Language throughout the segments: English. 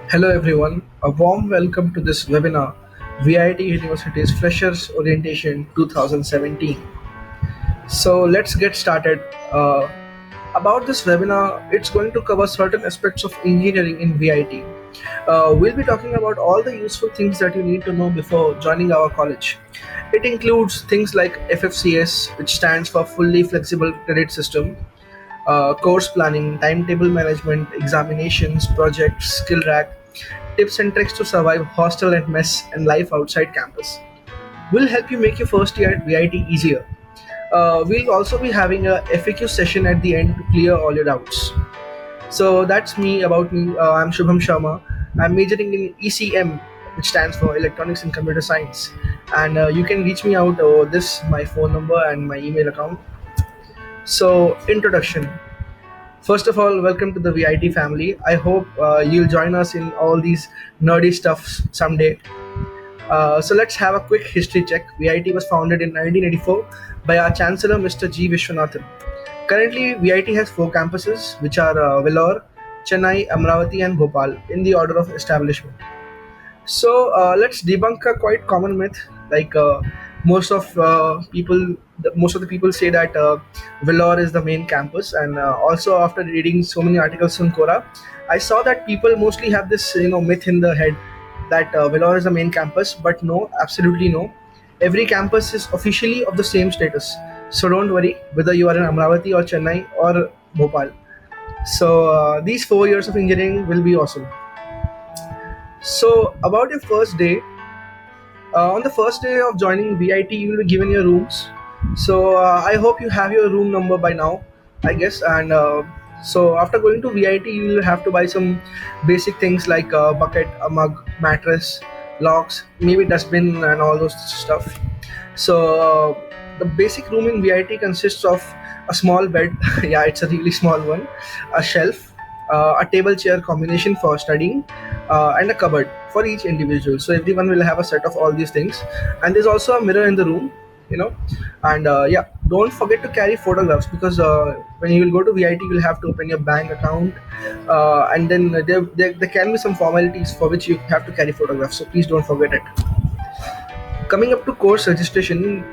Hello everyone, a warm welcome to this webinar, VIT University's Freshers Orientation 2017. So let's get started. About this webinar, it's going to cover certain aspects of engineering in VIT. We'll be talking about all the useful things that you need to know before joining our college. It includes things like FFCS, which stands for Fully Flexible Credit System, course planning, timetable management, examinations, projects, skill rack, tips and tricks to survive hostel and mess and life outside campus. We'll help you make your first year at VIT easier. We'll also be having a FAQ session at the end to clear all your doubts. So that's me about me. I'm Shubham Sharma. I'm majoring in ECM, which stands for Electronics and Computer Science. And you can reach me out over this, my phone number and my email account. So, introduction. First of all, welcome to the VIT family. I hope you'll join us in all these nerdy stuff someday. So let's have a quick history check. VIT was founded in 1984 by our Chancellor, Mr. G. Vishwanathan. Currently, VIT has four campuses, which are Vellore, Chennai, Amravati, and Bhopal, in the order of establishment. So let's debunk a quite common myth. Like most of the people say that Vellore is the main campus, and also after reading so many articles on Quora, I saw that people mostly have this myth in their head that Vellore is the main campus, but no, absolutely no. Every campus is officially of the same status, so don't worry whether you are in Amravati or Chennai or Bhopal. So these 4 years of engineering will be awesome. So about your first day, on the first day of joining VIT, you will be given your rooms. So I hope you have your room number by now, I guess. And so after going to VIT, you will have to buy some basic things like a bucket, a mug, mattress, locks, maybe dustbin, and all those stuff. So the basic room in VIT consists of a small bed. Yeah, it's a really small one, a shelf, a table chair combination for studying, and a cupboard for each individual. So everyone will have a set of all these things, and there's also a mirror in the room, you know. And yeah, don't forget to carry photographs because when you will go to VIT, you'll have to open your bank account, and then there can be some formalities for which you have to carry photographs. So please don't forget it. Coming up to course registration,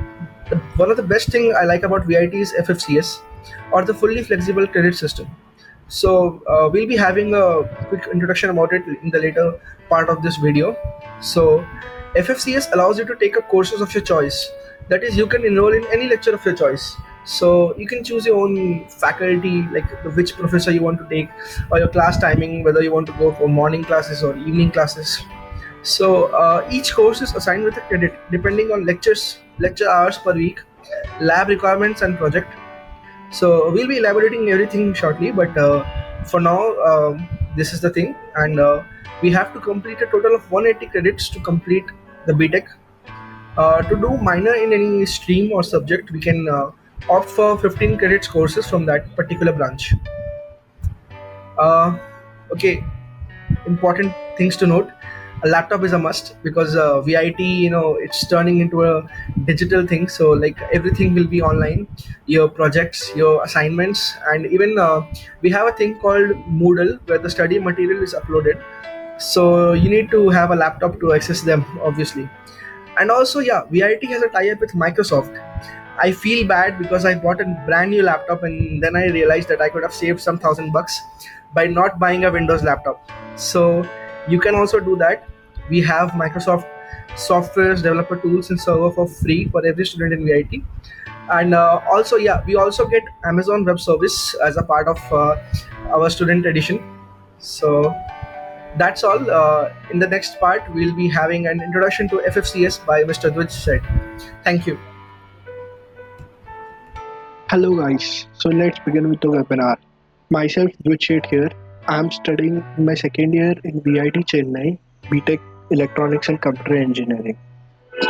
one of the best thing I like about VIT is FFCS, or the fully flexible credit system. So we'll be having a quick introduction about it in the later part of this video. So FFCS allows you to take up courses of your choice. That is, you can enroll in any lecture of your choice. So you can choose your own faculty, like which professor you want to take, or your class timing, whether you want to go for morning classes or evening classes. So each course is assigned with a credit depending on lecture hours per week, lab requirements, and project. So we'll be elaborating everything shortly, but for now, this is the thing, and we have to complete a total of 180 credits to complete the BTech. To do minor in any stream or subject, we can opt for 15 credits courses from that particular branch. Uh, okay, important things to note: a laptop is a must because VIT, it's turning into a digital thing. So like everything will be online, your projects, your assignments, and even we have a thing called Moodle where the study material is uploaded. So you need to have a laptop to access them, obviously. And also, yeah, VIT has a tie-up with Microsoft. I feel bad because I bought a brand new laptop and then I realized that I could have saved some $1,000 by not buying a Windows laptop. So you can also do that. We have Microsoft softwares, developer tools, and server for free for every student in VIT. And also, yeah, we also get Amazon Web Service as a part of our student edition. So that's all. In the next part, we'll be having an introduction to FFCS by Mr. Dwij. Thank you. Hello guys, so let's begin with the webinar. Myself Dwij here. I'm studying my second year in VIT Chennai, BTech Electronics and Computer Engineering.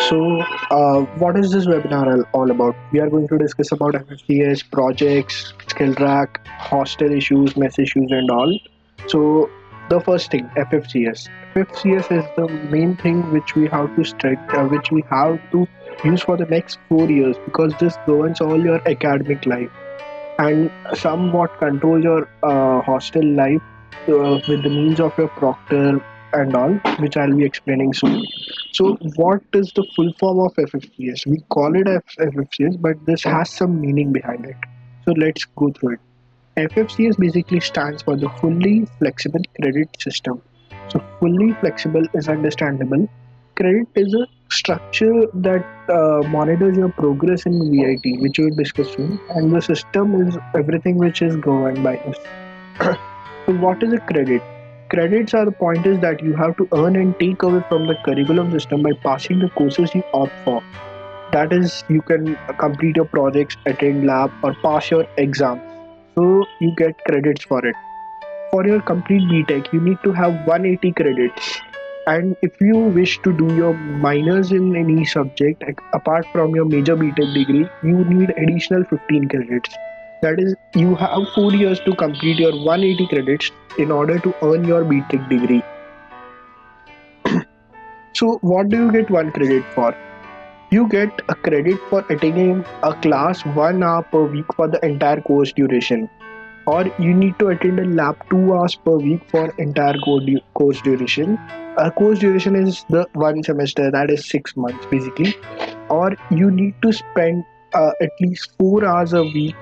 So, what is this webinar all about? We are going to discuss about FFCS, projects, skill track, hostel issues, mess issues, and all. So, the first thing, FFCS. FFCS is the main thing which we have to study, which we have to use for the next 4 years because this governs all your academic life and somewhat control your hostel life with the means of your proctor and all, which I'll be explaining soon. So, what is the full form of FFCS? We call it FFCS, but this has some meaning behind it. So, let's go through it. FFCS basically stands for the Fully Flexible Credit System. So, fully flexible is understandable. Credit is a structure that monitors your progress in VIT, which we will discuss soon, and the system is everything which is governed by this. So, what is a credit? Credits are the pointers that you have to earn and take away from the curriculum system by passing the courses you opt for. That is, you can complete your projects, attend lab, or pass your exams. So, you get credits for it. For your complete BTech, you need to have 180 credits. And if you wish to do your minors in any subject, apart from your major BTech degree, you need additional 15 credits. That is, you have 4 years to complete your 180 credits in order to earn your BTech degree. So, what do you get one credit for? You get a credit for attending a class 1 hour per week for the entire course duration, or you need to attend a lab 2 hours per week for entire course duration. A course duration is the one semester, that is 6 months basically. Or you need to spend at least 4 hours a week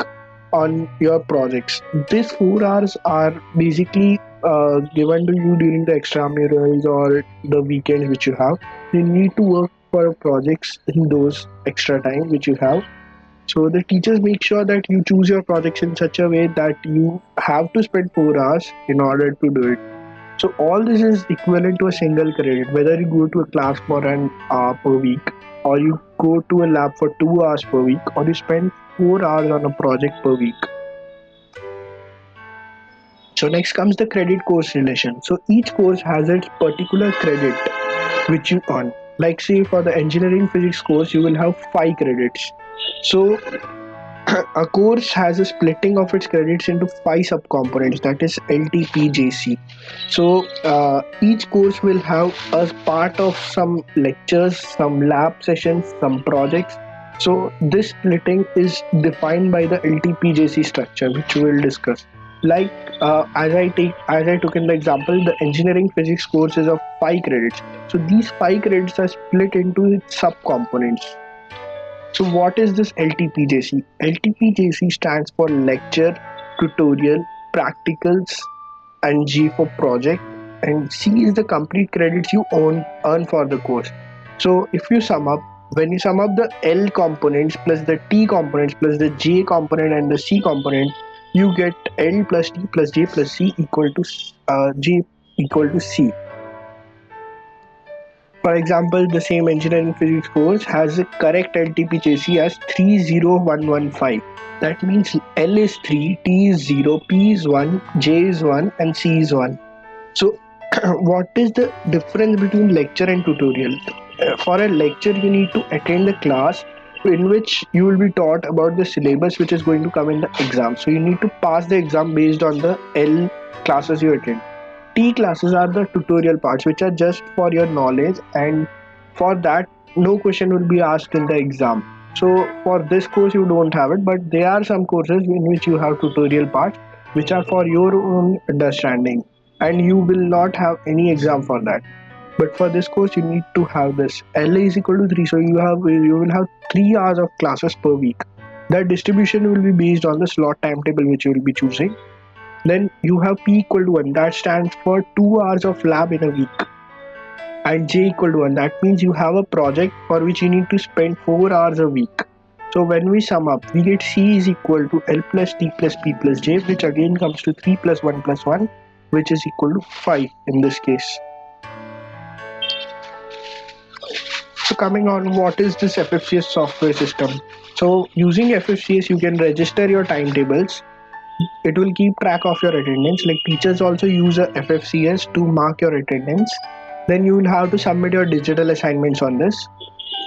on your projects. These 4 hours are basically given to you during the extramurals or the weekends which you have. You need to work for projects in those extra time which you have. So the teachers make sure that you choose your projects in such a way that you have to spend 4 hours in order to do it. So all this is equivalent to a single credit, whether you go to a class for an hour per week, or you go to a lab for 2 hours per week, or you spend 4 hours on a project per week. So next comes the credit course relation. So each course has its particular credit which you earn. Like say for the engineering physics course, you will have 5 credits. So a course has a splitting of its credits into 5 subcomponents, that is LTPJC. So each course will have a part of some lectures, some lab sessions, some projects. So this splitting is defined by the LTPJC structure, which we will discuss. Like as I took in the example, the engineering physics course is of 5 credits. So these 5 credits are split into its subcomponents. So what is this LTPJC? LTPJC stands for lecture, tutorial, practicals, and G for project, and C is the complete credits you earn for the course. So if you sum up, when you sum up the L components plus the T components plus the J component and the C component, you get L plus T plus J plus C equal to J equal to C. For example, the same engineering physics course has a correct LTPJC as 30115. That means L is 3, T is 0, P is 1, J is 1, and C is 1. So, what is the difference between lecture and tutorial? For a lecture, you need to attend a class in which you will be taught about the syllabus which is going to come in the exam. So, you need to pass the exam based on the L classes you attend. T classes are the tutorial parts which are just for your knowledge, and for that no question will be asked in the exam. So for this course you don't have it, but there are some courses in which you have tutorial parts which are for your own understanding, and you will not have any exam for that. But for this course you need to have this. L is equal to 3, so you will have 3 hours of classes per week. That distribution will be based on the slot timetable which you will be choosing. Then you have P equal to 1, that stands for 2 hours of lab in a week, and J equal to 1, that means you have a project for which you need to spend 4 hours a week. So when we sum up, we get C is equal to L plus T plus P plus J, which again comes to 3 plus 1 plus 1, which is equal to 5 in this case. So coming on, what is this FFCS software system? So using FFCS, you can register your timetables. It will keep track of your attendance. Like teachers also use a FFCS to mark your attendance. Then you will have to submit your digital assignments on this.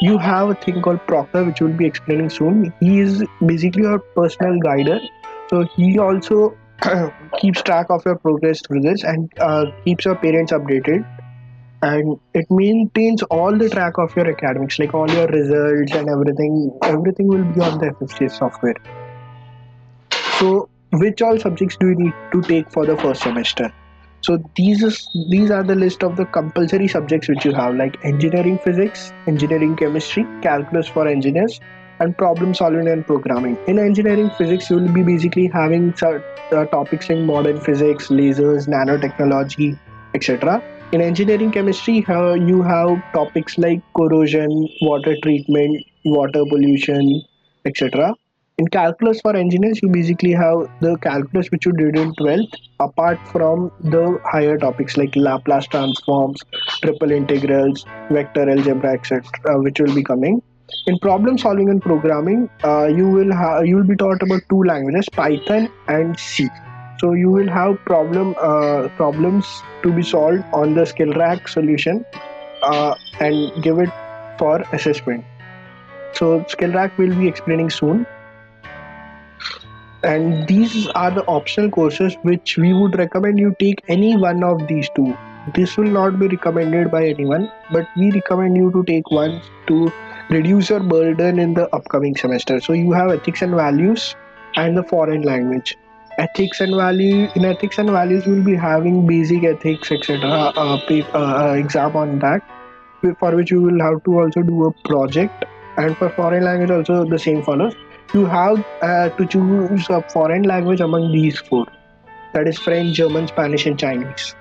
You have a thing called proctor, which we'll be explaining soon. He is basically your personal guider. So he also keeps track of your progress through this, and keeps your parents updated. And it maintains all the track of your academics, like all your results and everything. Everything will be on the FFCS software. So which all subjects do you need to take for the first semester? So these are the list of the compulsory subjects which you have, like engineering physics, engineering chemistry, calculus for engineers, and problem solving and programming. In engineering physics, you will be basically having topics like modern physics, lasers, nanotechnology, etc. In engineering chemistry, you have topics like corrosion, water treatment, water pollution, etc. In calculus for engineers, you basically have the calculus which you did in 12th, apart from the higher topics like Laplace transforms, triple integrals, vector algebra, etc., which will be coming. In problem solving and programming, you will be taught about two languages, Python and C. So you will have problems to be solved on the skill rack solution and give it for assessment. So skill rack will be explaining soon, and these are the optional courses which we would recommend you take any one of these two. This will not be recommended by anyone, but we recommend you to take one to reduce your burden in the upcoming semester. So you have ethics and values and the foreign language. Ethics and values, you will be having basic ethics, etc. Exam on that, for which you will have to also do a project, and for foreign language also the same follows. You have to choose a foreign language among these four, that is French, German, Spanish, and Chinese.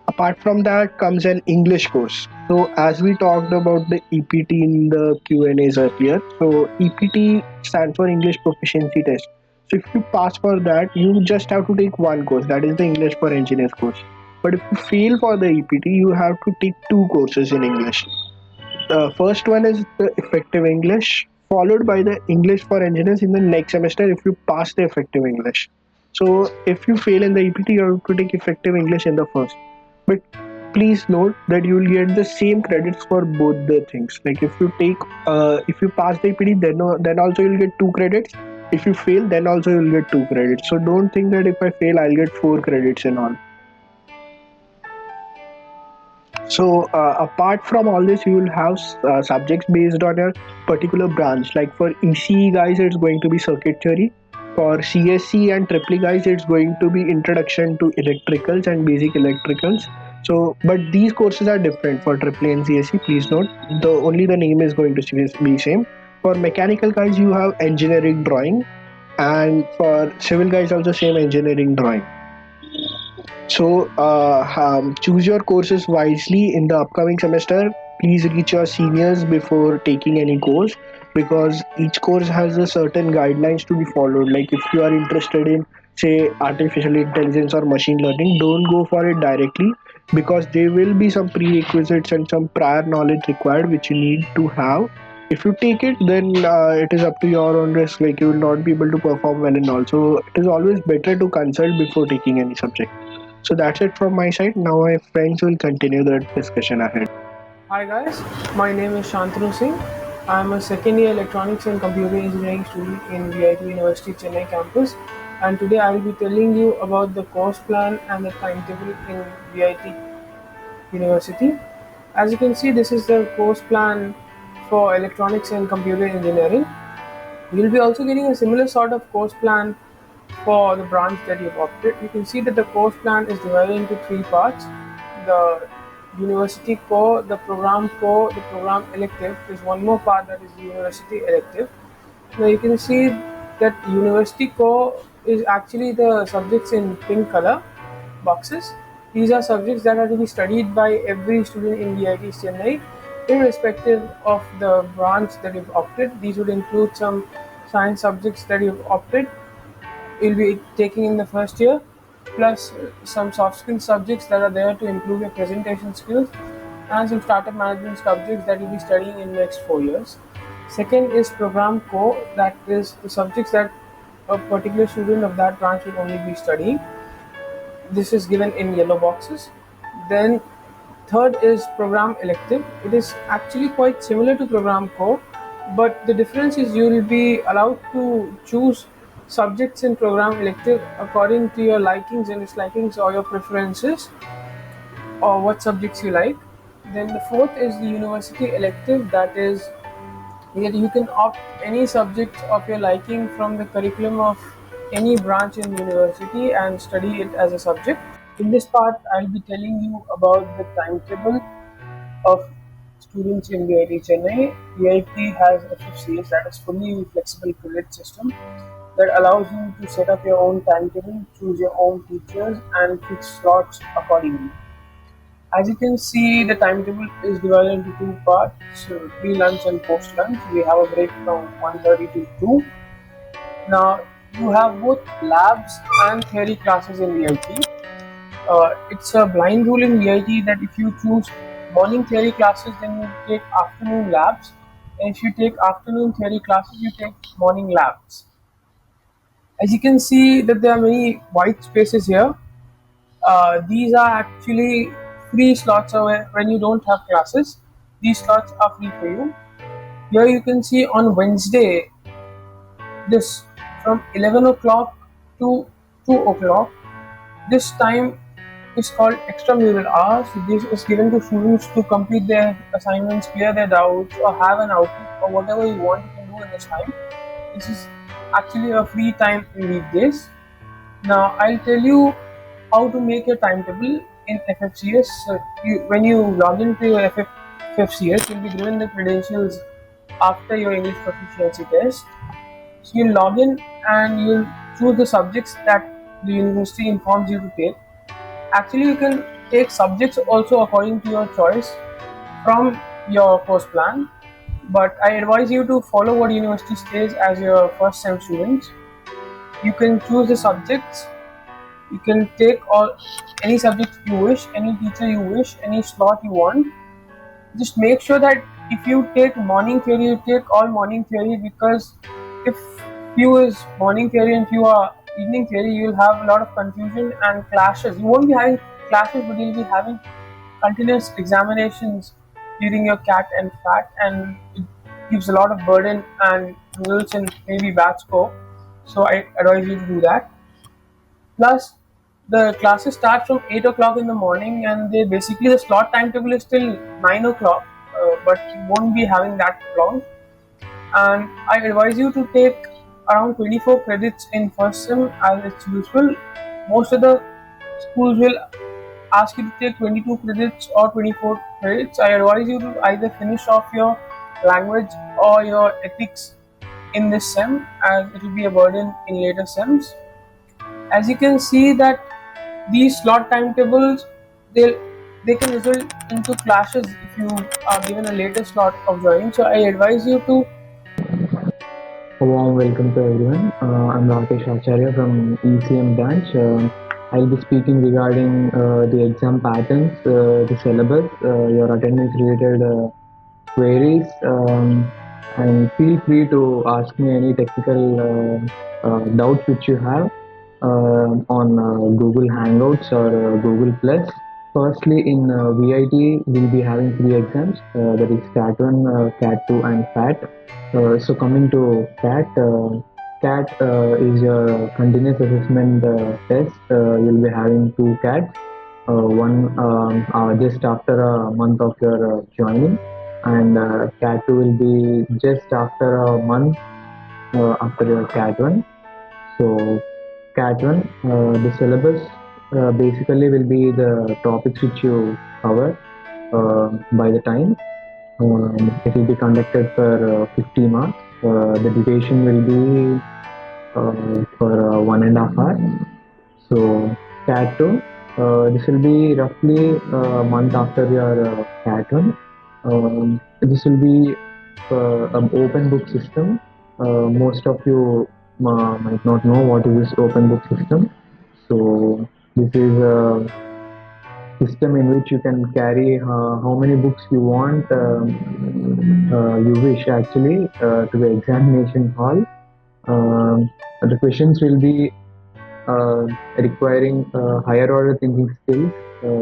Apart from that comes an English course. So as we talked about the EPT in the Q&As earlier, so EPT stands for English Proficiency Test. So if you pass for that, you just have to take one course, that is the English for Engineers course. But if you fail for the EPT, you have to take two courses in English. The first one is the effective English, followed by the English for engineers in the next semester if you pass the effective English. So if you fail in the EPT, you have to take effective English in the first. But please note that you will get the same credits for both the things. Like if you pass the EPT, then also you'll get 2 credits. If you fail, then also you'll get 2 credits. So don't think that if I fail, I'll get 4 credits in all. So apart from all this, you will have subjects based on your particular branch. Like for ECE guys, it's going to be circuit theory. For CSC and Triple guys, it's going to be introduction to electricals and basic electricals. So, but these courses are different for Triple and CSC. Please note, the name is going to be same. For mechanical guys, you have engineering drawing, and for civil guys, also same engineering drawing. So, choose your courses wisely in the upcoming semester. Please reach your seniors before taking any course, because each course has a certain guidelines to be followed. Like if you are interested in, say, artificial intelligence or machine learning, don't go for it directly, because there will be some prerequisites and some prior knowledge required which you need to have. If you take it, then it is up to your own risk. Like you will not be able to perform well in all. So it is always better to consult before taking any subject. So that's it from my side. Now my friends will continue the discussion ahead. Hi guys, my name is Shantanu Singh. I am a second year electronics and computer engineering student in VIT University Chennai campus, and today I will be telling you about the course plan and the timetable in VIT University. As you can see, this is the course plan for electronics and computer engineering. You'll be also getting a similar sort of course plan for the branch that you've opted. You can see that the course plan is divided into 3 parts. The university core, the program elective is one more part, that is the university elective. Now you can see that university core is actually the subjects in pink color boxes. These are subjects that are to be studied by every student in VIT Chennai, irrespective of the branch that you've opted. These would include some science subjects that you've opted, you'll be taking in the first year, plus some soft skill subjects that are there to improve your presentation skills, and some startup management subjects that you'll be studying in the next 4 years. Second is program core, that is the subjects that a particular student of that branch will only be studying. This is given in yellow boxes. Then third is program elective. It is actually quite similar to program core, but the difference is you will be allowed to choose subjects in program elective according to your likings and dislikings, or your preferences, or what subjects you like. Then the fourth is the university elective, that is you can opt any subject of your liking from the curriculum of any branch in university and study it as a subject. In this part, I'll be telling you about the timetable of students in VIT Chennai. VIT has FFCS, that is fully flexible credit system, that allows you to set up your own timetable, choose your own teachers, and fix slots accordingly. As you can see, the timetable is divided into two parts, so pre-lunch and post-lunch. We have a break from 1:30 to 2. Now, you have both labs and theory classes in VIT. It's a blind rule in VIT that if you choose morning theory classes, then you take afternoon labs, and if you take afternoon theory classes, you take morning labs. As you can see that there are many white spaces here. These are actually free slots, so when you don't have classes, these slots are free for you. Here you can see on Wednesday, this from 11 o'clock to 2 o'clock. This time is called extramural hours. This is given to students to complete their assignments, clear their doubts, or have an outing, or whatever you want you can do in this time. This is actually a free time in weekdays. Now I'll tell you how to make your timetable in FFCS. When you log into your FFCS, you'll be given the credentials after your English proficiency test. So you'll log in and you'll choose the subjects that the university informs you to take. Actually, you can take subjects also according to your choice from your course plan, but I advise you to follow what university says as your first sem students. You can choose the subjects. You can take any subject you wish, any teacher you wish, any slot you want. Just make sure that if you take morning theory, you take all morning theory, because if few is morning theory and few are evening theory, you will have a lot of confusion and clashes. You won't be having clashes, but you'll be having continuous examinations during your CAT and FAT, and it gives a lot of burden and results in maybe bad score. So I advise you to do that. Plus, the classes start from 8 o'clock in the morning, and they basically the slot timetable is till 9 o'clock, but you won't be having that long. And I advise you to take around 24 credits in first sem as it's useful. Most of the schools will ask you to take 22 credits or 24 credits. I advise you to either finish off your language or your ethics in this sem, as it will be a burden in later sems. As you can see that these slot timetables, they can result into clashes if you are given a later slot of joining. So I advise you to. A warm welcome to everyone. I'm Rakesh Acharya from ECM branch. I'll be speaking regarding the exam patterns, the syllabus, your attendance related queries, and feel free to ask me any technical doubts which you have on Google Hangouts or Google Plus. Firstly, in VIT, we'll be having three exams, that is CAT 1, CAT 2, and FAT. So coming to CAT, CAT is your continuous assessment test. You'll be having two CATs, one just after a month of your joining, and CAT 2 will be just after a month after your CAT 1. So CAT 1, the syllabus basically will be the topics which you cover by the time. It will be conducted for 50 marks. The duration will be for 1.5 hours. So CAT 2, this will be roughly a month after your CAT 1. This will be an open book system. Most of you might not know what is this open book system. So this is a system in which you can carry how many books you want, you wish actually, to the examination hall. The questions will be requiring higher order thinking skills.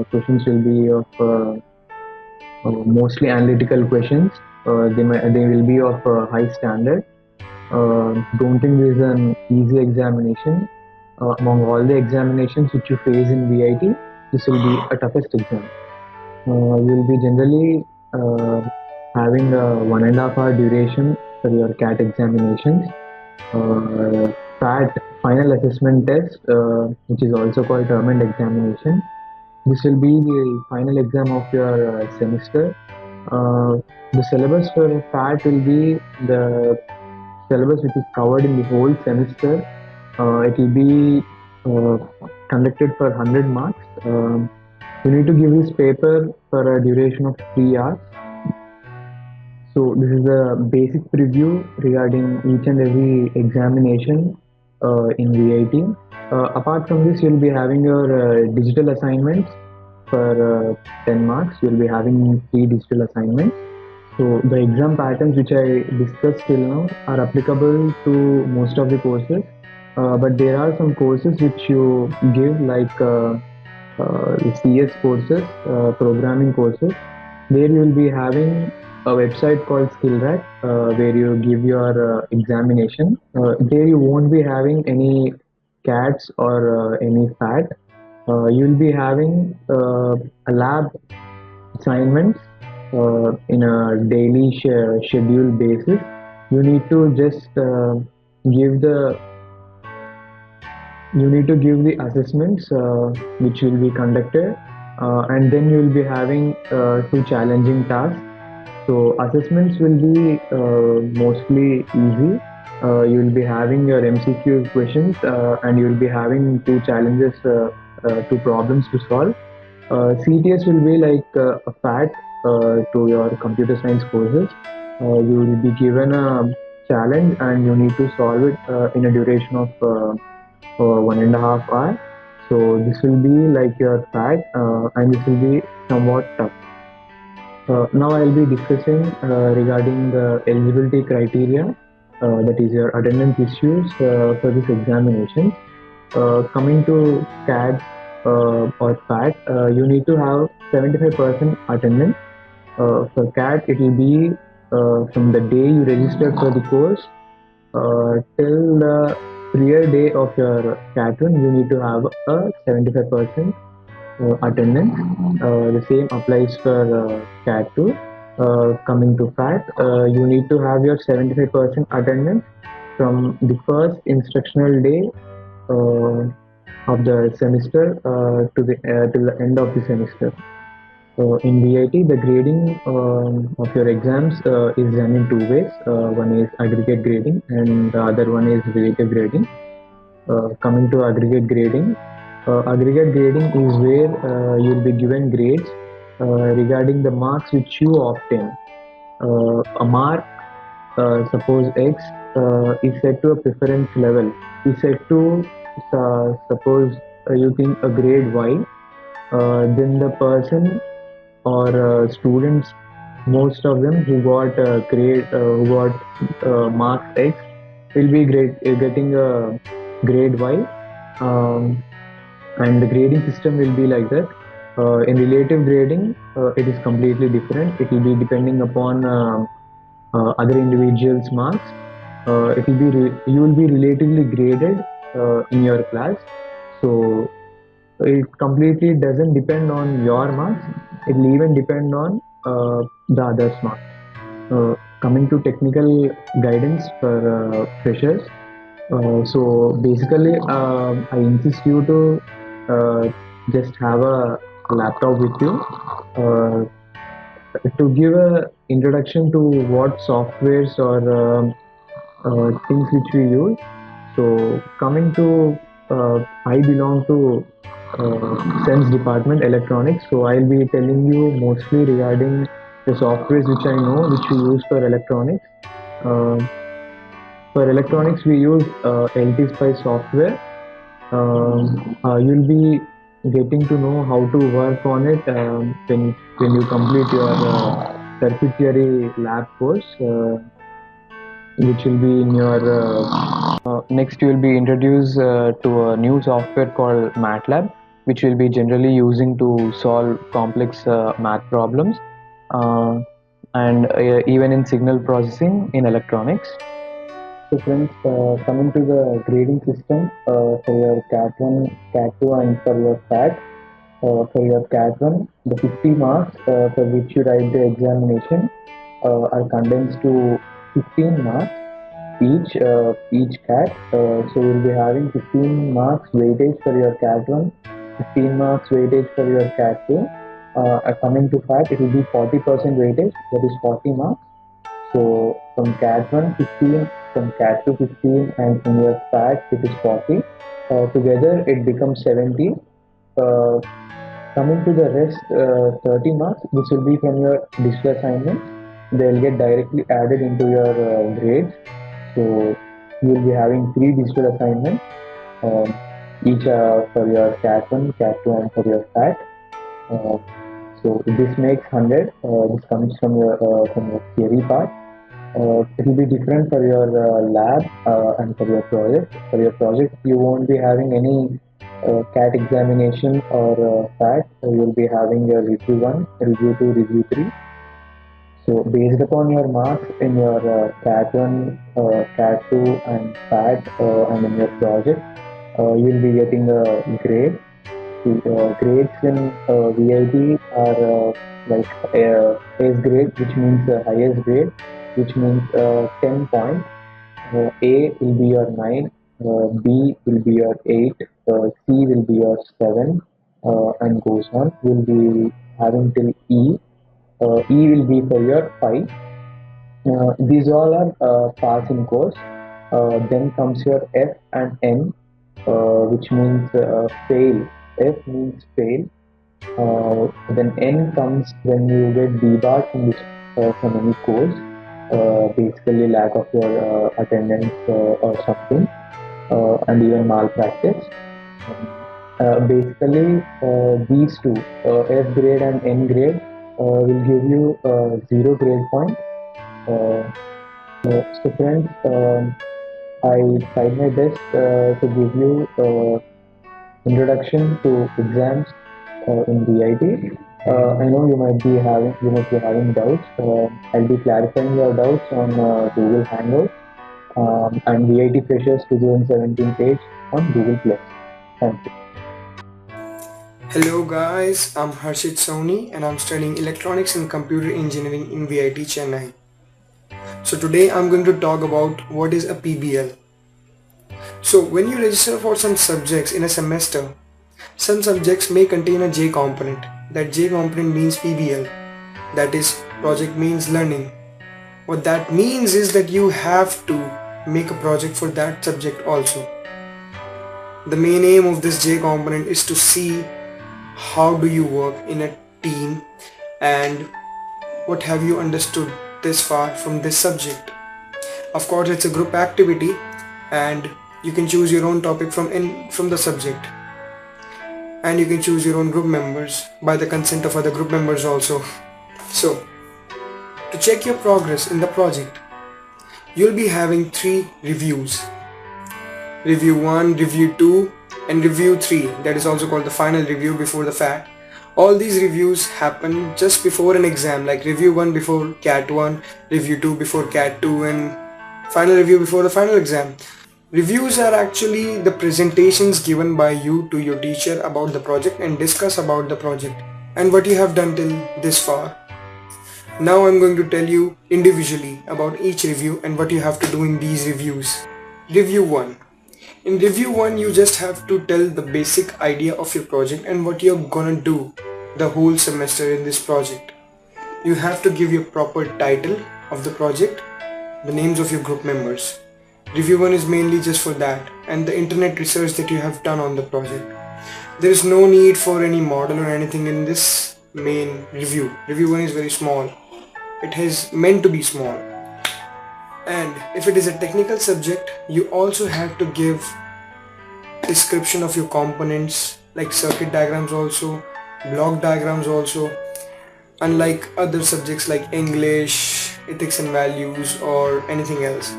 Questions will be of mostly analytical questions. They will be of high standard. Don't think this is an easy examination. Among all the examinations which you face in VIT, this will be a toughest exam. You will be generally having a 1.5 hour duration for your CAT examinations. FAT, final assessment test, which is also called term and examination, This will be the final exam of your semester. Uh, the syllabus for FAT will be the syllabus which is covered in the whole semester. It will be uh, conducted for 100 marks. You need to give this paper for a duration of 3 hours. So this is a basic preview regarding each and every examination in VIT. Apart from this, you'll be having your digital assignments for 10 marks. You'll be having 3 digital assignments. So the exam patterns which I discussed till now are applicable to most of the courses, but there are some courses which you give like CS courses, programming courses. There you will be having a website called SkillRack where you give your examination. There you won't be having any CATs or any FAT. You will be having a lab assignments in a daily schedule basis. You need to just give the you need to give the assessments which will be conducted, and then you will be having 2 challenging tasks. So assessments will be mostly easy. You will be having your MCQ questions, and you will be having 2 challenges, 2 problems to solve. CTS will be like a FAT to your computer science courses. You will be given a challenge and you need to solve it in a duration of 1.5 hours. So this will be like your FAT, and this will be somewhat tough. Now I'll be discussing regarding the eligibility criteria, that is your attendance issues for this examination. Coming to CAD or FAT, you need to have 75% attendance. For CAT, it will be from the day you registered for the course till the prior day of your CAT run, you need to have a 75% attendance. The same applies for CAT 2. Coming to FAT, you need to have your 75% attendance from the first instructional day of the semester to the till the end of the semester. In VIT, the grading of your exams is done in 2 ways. One is aggregate grading, and the other one is relative grading. Coming to aggregate grading is where you'll be given grades regarding the marks which you obtain. A mark, suppose X, is set to a preference level, is set to suppose you think a grade Y, then the person or students, most of them who got who got marks X will be getting a grade Y, um, and the grading system will be like that. In relative grading, it is completely different. It will be depending upon other individuals' marks. It will be you will be relatively graded in your class. So it completely doesn't depend on your marks. It will even depend on the others' marks. Coming to technical guidance for freshers. So basically, I insist you to just have a laptop with you to give a introduction to what softwares or things which we use. So coming to, I belong to Sense Department Electronics. So I'll be telling you mostly regarding the softwares which I know, which we use for electronics. Uh, for electronics, we use LT software. You'll be getting to know how to work on it when you complete your circuit theory lab course, which will be in your next. You will be introduced to a new software called MATLAB, which will be generally using to solve complex math problems, uh, and even in signal processing in electronics. So friends, coming to the grading system for your CAT 1, CAT 2 and for your FAT. For your CAT 1, the 50 marks for which you write the examination are condensed to 15 marks each CAT. So you'll be having 15 marks weightage for your CAT 1 15 marks weightage for your CAT 2. Coming to FAT, it will be 40% weightage, that is 40 marks. So from CAT 1 15, from CAT 2 15, and from your FAT it is 40. Together it becomes 70. Uh, Coming to the rest 30 marks, this will be from your digital assignments. They will get directly added into your grades. So you will be having 3 digital assignments, um, each for your CAT 1, CAT 2, and for your FAT. Uh, so this makes 100. This comes from your theory part. It will be different for your lab and for your project. For your project, you won't be having any CAT examination or FAT. You will be having your review 1, review 2, review 3. So based upon your marks in your CAT 1, CAT 2, and FAT, and in your project, you will be getting a grade. The grades in VIT are like S grade, which means highest grade, which means 10 points. A will be your 9, B will be your 8, C will be your 7, and goes on. We'll be having till E. E will be for your 5. These all are passing course. Then comes your F and N, which means fail. F means fail. Then N comes when you get debarred from any course, basically lack of your attendance or something, and even malpractice. Basically, these two, F grade and N grade, will give you 0 grade point. Uh, so friends, I tried my best to give you introduction to exams in VIT. I know you might be having doubts. I'll be clarifying your doubts on Google Hangouts and VIT Freshers 2017 page on Google Plus. Thank you. Hello guys, I'm Harshit Soni and I'm studying Electronics and Computer Engineering in VIT Chennai. So today I'm going to talk about what is a PBL. So when you register for some subjects in a semester, some subjects may contain a J component. That J component means PBL. That is, project means learning. What that means is that you have to make a project for that subject also. The main aim of this J component is to see how do you work in a team and what have you understood this far from this subject. Of course, it's a group activity and you can choose your own topic from the subject, and you can choose your own group members by the consent of other group members also. So to check your progress in the project, you'll be having 3 reviews: review 1, review 2, and review 3, that is also called the final review before the FAT. All these reviews happen just before an exam, like review 1 before CAT 1, review 2 before CAT 2, and final review before the final exam. Reviews are actually the presentations given by you to your teacher about the project and discuss about the project and what you have done till this far. Now I'm going to tell you individually about each review and what you have to do in these reviews. Review 1. In review 1, you just have to tell the basic idea of your project and what you're gonna do the whole semester in this project. You have to give your proper title of the project, the names of your group members. Review 1 is mainly just for that and the internet research that you have done on the project. There is no need for any model or anything in this main review. Review 1 is very small. It is meant to be small. And if it is a technical subject, you also have to give description of your components, like circuit diagrams also, block diagrams also, unlike other subjects like English, ethics and values, or anything else.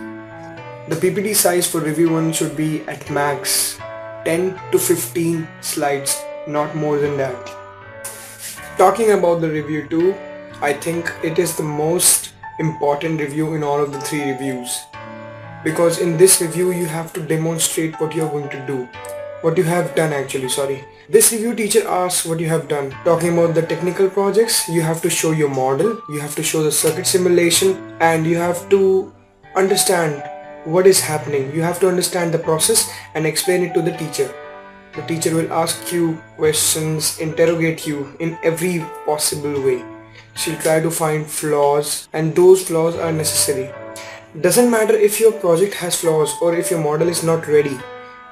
The PPT size for review 1 should be at max 10 to 15 slides, not more than that. Talking about the review 2, I think it is the most important review in all of the 3 reviews, because in this review you have to demonstrate what you are going to do, what you have done actually, sorry. This review teacher asks what you have done. Talking about the technical projects, you have to show your model, you have to show the circuit simulation, and you have to understand what is happening. You have to understand the process and explain it to the teacher. The teacher will ask you questions, interrogate you in every possible way. She'll try to find flaws, and those flaws are necessary. Doesn't matter if your project has flaws or if your model is not ready,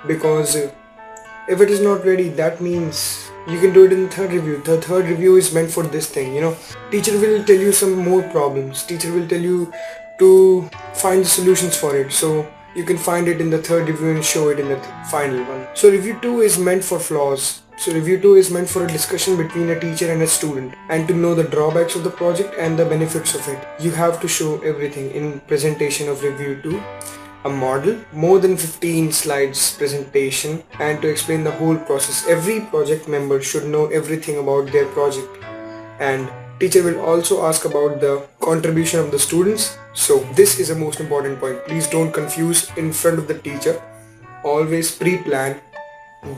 because if it is not ready, that means you can do it in the third review. The third review is meant for this thing, Teacher will tell you some more problems. Teacher will tell you to find the solutions for it. So you can find it in the third review and show it in the final one. So review 2 is meant for flaws. So review 2 is meant for a discussion between a teacher and a student, and to know the drawbacks of the project and the benefits of it. You have to show everything in presentation of review 2. A model, more than 15 slides presentation, and to explain the whole process. Every project member should know everything about their project, and teacher will also ask about the contribution of the students. So this is a most important point. Please don't confuse in front of the teacher. Always pre-plan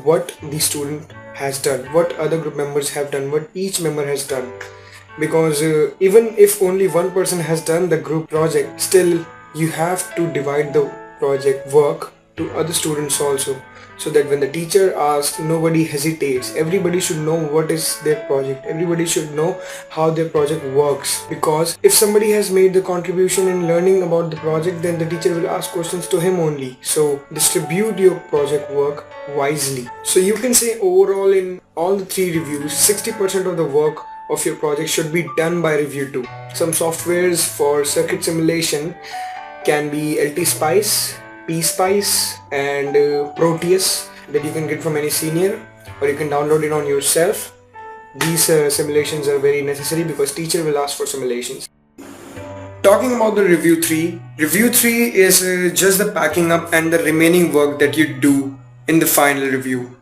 what the student has done, what other group members have done, what each member has done, because even if only one person has done the group project, still you have to divide the project work to other students also, so that when the teacher asks, nobody hesitates. Everybody should know what is their project. Everybody should know how their project works, because if somebody has made the contribution in learning about the project, then the teacher will ask questions to him only. So distribute your project work wisely. So you can say overall in all the 3 reviews, 60% of the work of your project should be done by review 2. Some softwares for circuit simulation can be LT-Spice, P-Spice and Proteus that you can get from any senior, or you can download it on yourself. These simulations are very necessary because teacher will ask for simulations. Talking about the review 3, review 3 is just the packing up and the remaining work that you do in the final review.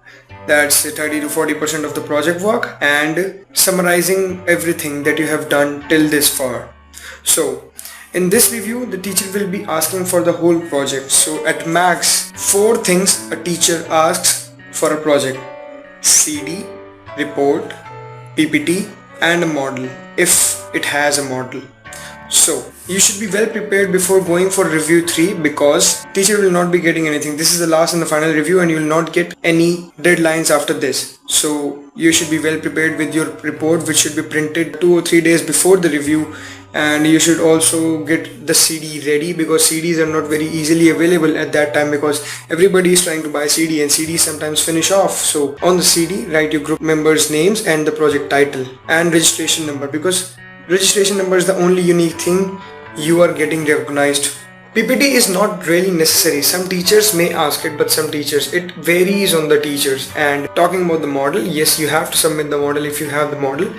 That's 30 to 40% of the project work, and summarizing everything that you have done till this far. So in this review, the teacher will be asking for the whole project. So at max, 4 things a teacher asks for a project: CD, report, PPT and a model, if it has a model. So you should be well prepared before going for review 3, because teacher will not be getting anything. This is the last and the final review, and you will not get any deadlines after this. So you should be well prepared with your report, which should be printed 2 or 3 days before the review. And you should also get the CD ready, because CDs are not very easily available at that time, because everybody is trying to buy CD and CDs sometimes finish off. So on the CD, write your group members' names and the project title and registration number, because registration number is the only unique thing you are getting recognized. PPT is not really necessary. Some teachers may ask it, but some teachers, it varies on the teachers. And talking about the model, yes, you have to submit the model if you have the model.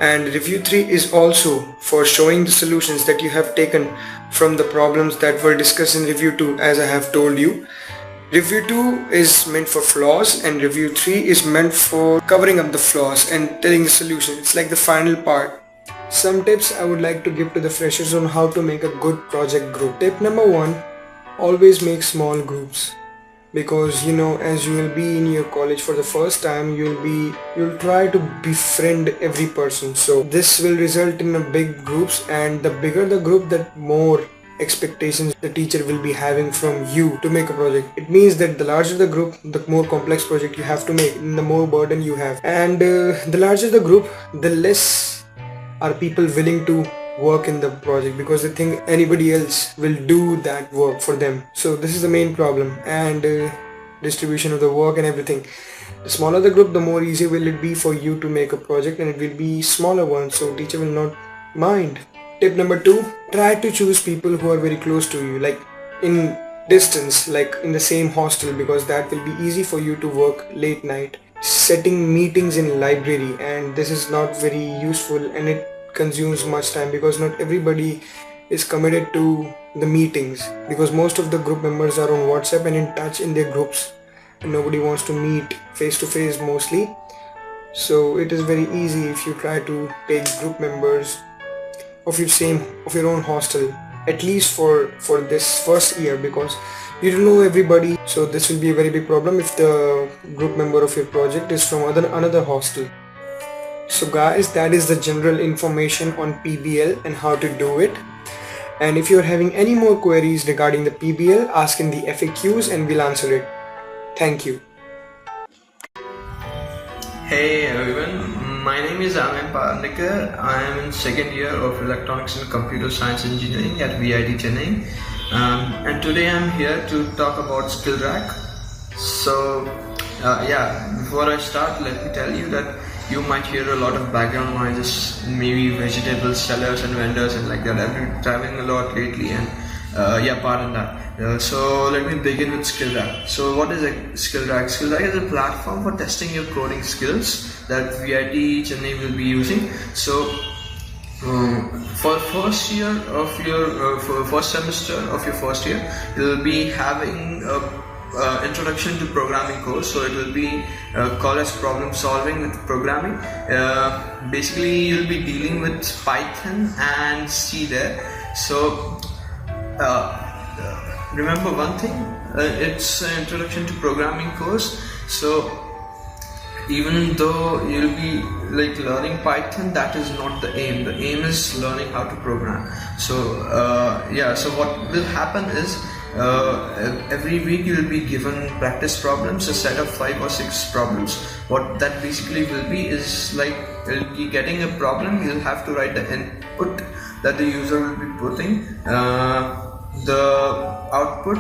And review 3 is also for showing the solutions that you have taken from the problems that were discussed in review 2, as I have told you. Review 2 is meant for flaws, and review 3 is meant for covering up the flaws and telling the solution. It's like the final part. Some tips I would like to give to the freshers on how to make a good project group. Tip number 1, always make small groups, because as you will be in your college for the first time, you'll try to befriend every person. So this will result in a big groups, and the bigger the group, the more expectations the teacher will be having from you to make a project. It means that the larger the group, the more complex project you have to make, and the more burden you have. And the larger the group, the less are people willing to work in the project, because they think anybody else will do that work for them. So this is the main problem, and distribution of the work and everything. The smaller the group, the more easy will it be for you to make a project, and it will be smaller one, so teacher will not mind. Tip number 2, try to choose people who are very close to you, like in distance, like in the same hostel, because that will be easy for you to work late night. Setting meetings in library, and this is not very useful, and it consumes much time, because not everybody is committed to the meetings, because most of the group members are on WhatsApp and in touch in their groups, and nobody wants to meet face to face mostly. So it is very easy if you try to take group members of your own hostel, at least for this first year, because you don't know everybody. So this will be a very big problem if the group member of your project is from another hostel. So guys, that is the general information on PBL and how to do it. And if you're having any more queries regarding the PBL, ask in the FAQs and we'll answer it. Thank you. Hey everyone, my name is Amin Parnikar. I am in second year of Electronics and Computer Science Engineering at VIT Chennai. And today I'm here to talk about Skill Rack. So, before I start, let me tell you that you might hear a lot of background noises, maybe vegetable sellers and vendors and like that. I've been traveling a lot lately and pardon that. So let me begin with Skill Rack. So what is a Skill Rack? Skill Rack is a platform for testing your coding skills that VIT Chennai will be using. So for first year of your for first semester of your first year, you will be having a introduction to programming course. So it will be called as problem solving with programming. Basically, you'll be dealing with Python and C there. So remember one thing, it's an introduction to programming course. So even though you'll be like learning Python, that is not the aim. The aim is learning how to program. So so what will happen is every week you will be given practice problems, a set of 5 or 6 problems. What that basically will be is like you'll be getting a problem, you'll have to write the input that the user will be putting, the output,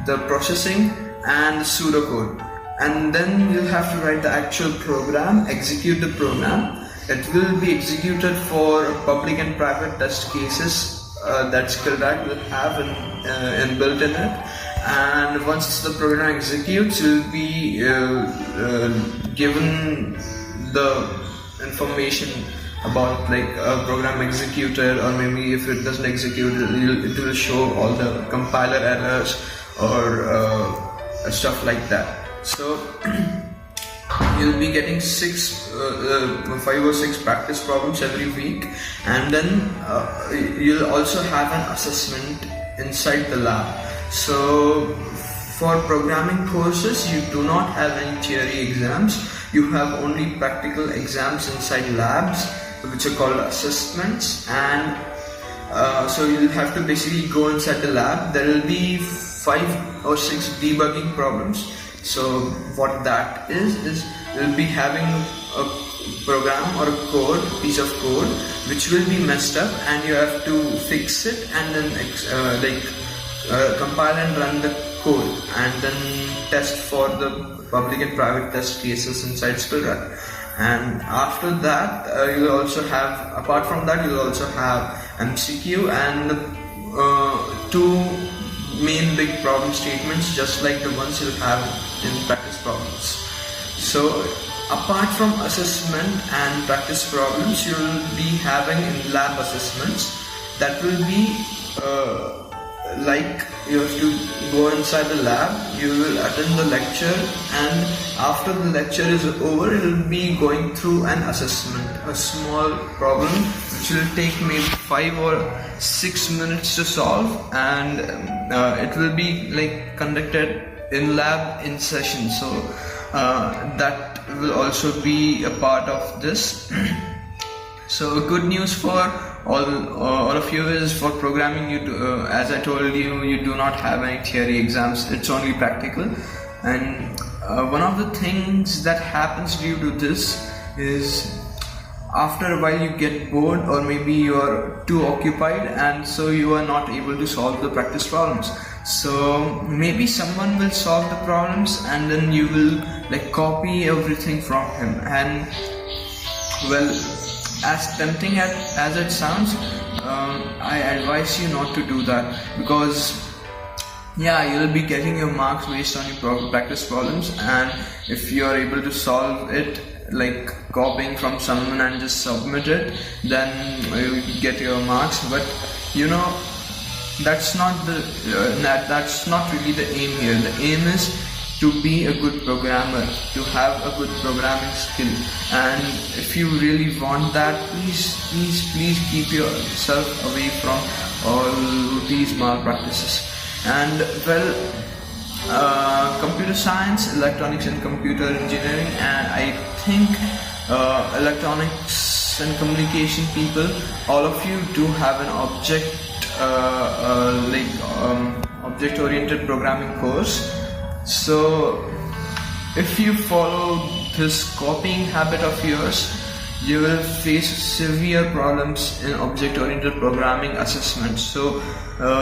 the processing, and the pseudocode. And then you'll have to write the actual program, execute the program. It will be executed for public and private test cases that Skill Rack will have inbuilt in it. And once the program executes, you'll be given the information about like a program executed, or maybe if it doesn't execute, it will show all the compiler errors or stuff like that. So you'll be getting 5 or 6 practice problems every week, and then you'll also have an assessment inside the lab. So for programming courses, you do not have any theory exams. You have only practical exams inside labs, which are called assessments. And so you'll have to basically go inside the lab. There will be 5 or 6 debugging problems. So what that is you'll be having a program or a piece of code which will be messed up, and you have to fix it and then compile and run the code, and then test for the public and private test cases inside Skill Rack. And after that, you'll also have, apart from that, you'll also have MCQ and 2 main big problem statements, just like the ones you'll have in practice problems. So apart from assessment and practice problems, you'll be having in lab assessments. That will be like you have to go inside the lab, you will attend the lecture, and after the lecture is over, you will be going through an assessment, a small problem which will take maybe 5 or 6 minutes to solve, and it will be like conducted in lab in session. So that will also be a part of this. So good news for all of you is, for programming, you do, as I told you, you do not have any theory exams. It's only practical. And one of the things that happens due to this is, after a while you get bored, or maybe you are too occupied, and so you are not able to solve the practice problems. So maybe someone will solve the problems, and then you will like copy everything from him. And well, as tempting as it sounds, I advise you not to do that, because you'll be getting your marks based on your practice problems, and if you are able to solve it like copying from someone and just submit it, then you get your marks. But you know, that's not really the aim here. The aim is to be a good programmer, to have a good programming skill. And if you really want that, please keep yourself away from all these malpractices. And well, computer science, electronics and computer engineering, and I think electronics and communication people, all of you do have an object-oriented programming course. So if you follow this copying habit of yours, you will face severe problems in object-oriented programming assessments. So